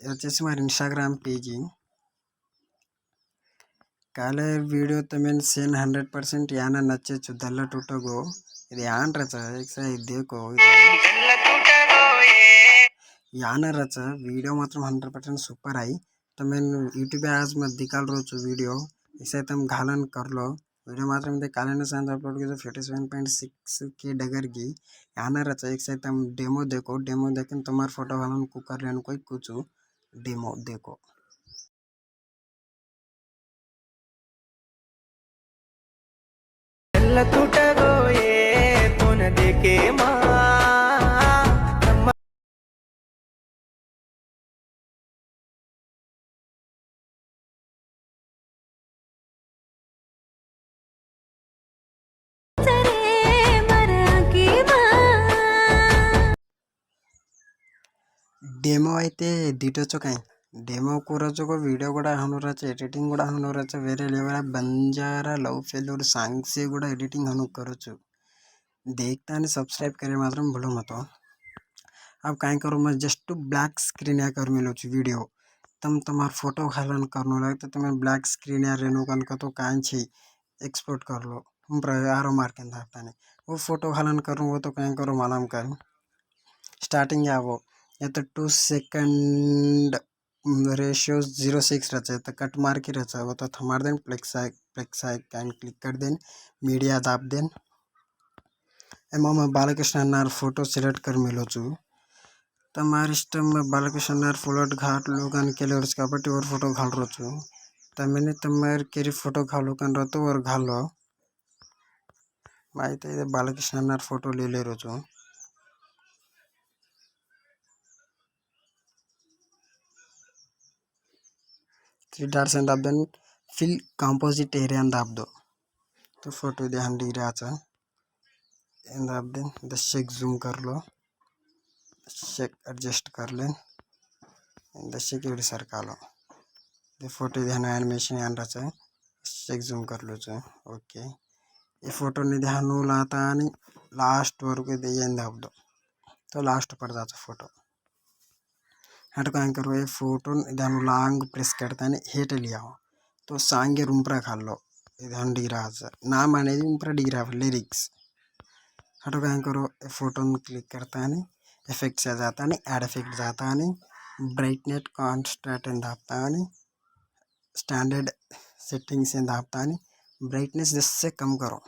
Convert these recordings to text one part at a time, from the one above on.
ఇది వచ్చేసి మరి ఇన్స్టాగ్రామ్ పేజీ काले वीडियो तमें सेन 100% याना नच्चे दल्ला टूटगो ఇది యాన్ రచ ఒకసారి देखो याना रच वीडियो मात्र 100% सुपर आई तमें यूट्यूब आज में दिखाल रोच वीडियो इसे तुम घालन कर लो वीडियो मात्र में कालन संद अपलोड की 57.6 के डगर की याना रच एक से तुम डेमो देखें तुम्हार फोटो घालन कुकर लेन कोई कुछ डेमो देखो टूटगो ये तुन देखे डेमो అయితే దీటొచ్చు కాయ్ डेमो కూరొచ్చు వీడియో కూడా హనురచ్చు ఎడిటింగ్ కూడా హనురచ్చు వేరే level Banjara love failure song से కూడా एडिटिंग हनु करोछु देखता नहीं सब्सक्राइब करे मात्र भूलो मत अब कहीं करो मैं जस्ट ब्लैक स्क्रीन या कर मिलो वीडियो तम तुम्हार फोटो खालन करनो लगे तो तुम्हें ब्लैक स्क्रीन या रेनो कन का तो कान छी एक्सपोर्ट कर लो हम आरो मार के दाता नहीं वो फोटो खालन करूँ वो तो कहीं करो मालूम कर स्टार्टिंग या वो या तो 2 सेकंड रेशियो 06 रचा तो कट मार के रचा वो तो थमार देन प्लेक्स कैन क्लिक कर देन मीडिया दाब देन एमा मैं बालकृष्ण नार फोटो सिलेक्ट कर मिलो चू तमार इष्टम में बालकृष्ण नार फोटो घाट लोगन के लिए उसका बटी और फोटो घाल रो चू तमने तमार केरी फोटो घालो कन रतो और घालो माई तो बालकृष्ण नार फोटो ले रो चू 3 डॉट्स एंड दाब देन फिल कंपोजिट एरिया दाब दो तो फोटो ध्यान दी रहा था दाब देन 10 शेक जूम कर लो शेक एडजस्ट कर लें 10 शेक एडी सरका लो ये फोटो ध्यान एनिमेशन यान रहा है शेक जूम कर लो जो ओके ये फोटो ने ध्यान लाता नहीं लास्ट वर्ग दे दाब दो तो लास्ट पर जाता फोटो हट का करो ये फोटो ध्यान लांग प्रेस करता है हेट लिया हो तो सांगे रूमप्रा खा लो ध्यान डिग्रा नाम अने रूमप्रा डिग्रा लिरिक्स हट का करो ये फोटो में क्लिक करता है इफेक्ट से जाता नहीं ऐड इफेक्ट जाता नहीं ब्राइटनेस कॉन्स्टेंट दापता नहीं स्टैंडर्ड सेटिंग से दापता नहीं ब्राइटनेस जिससे कम करो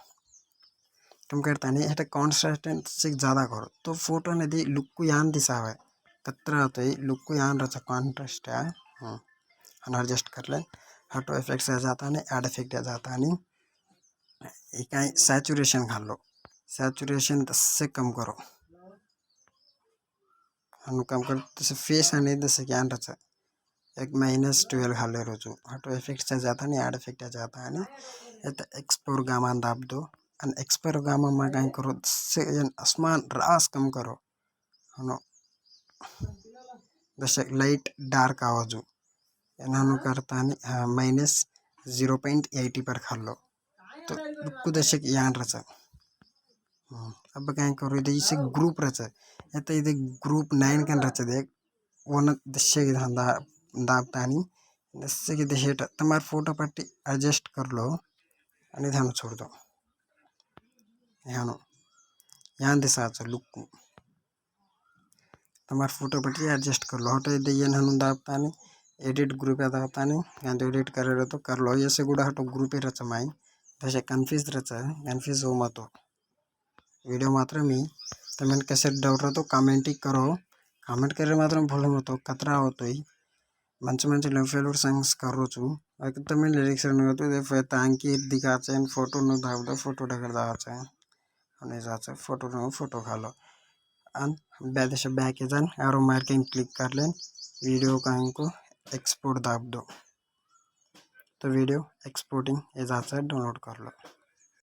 कम करता नहीं है कॉन्स्टेंट से ज़्यादा करो तो फोटो ने दी लुक को यान दिशा है कतरा होता है लुक को यान रचा कॉन्ट्रास्ट है एडजस्ट कर ले हटो इफेक्ट से जाता नहीं ऐड इफेक्ट आ जाता नहीं एक सैचुरेशन खा लो सैचुरेशन 10 से कम करो हम कम कर तो फेस अने 10 ज्ञान रचा एक -12 खा ले रोजू हटो इफेक्ट से जाता नहीं ऐड इफेक्ट आ जाता है नहीं तो एक्सपोर गामा दाब दो और एक्सपोर गामा में कहीं करो से आसमान रास कम करो हनो जैसे लाइट डार्क आवाजू एनानु करता नहीं -0.80 पर खा लो तो दुक्कु दशक यान रचा अब कहीं करो इसे ग्रुप रचा या तो इधर ग्रुप 9 कन रचा देख वन दशक दाबता नहीं दशक हेट तुम्हार फोटो पट्टी एडजस्ट कर लो आणि ध्यान छोड़ दो यहाँ दिशा लुक तुम्हारे फोटो पट्टी एडजस्ट कर लो हटो ये हनु दाबता नहीं एडिट ग्रुप दाबता नहीं यहाँ तो एडिट करे तो कर लो ऐसे गुड़ा हटो ग्रुप रचा माई जैसे कन्फ्यूज रचा कन्फ्यूज हो मत वीडियो मात्र मी तमें कैसे डाउट रहा तो कमेंट करो कमेंट करे मात्र भूलो मत कतरा हो तो मंच मंच लव फेल्यूर सॉन्ग्स करो चू तमें लिरिक्स तो तांकी दिखा फोटो न दाब दो फोटो ढकर दाचा फोटो न फोटो खा लो बैक जान एरो मार्किंग क्लिक कर लें वीडियो को एक्सपोर्ट दाब दो तो वीडियो एक्सपोर्टिंग डाउनलोड कर लो।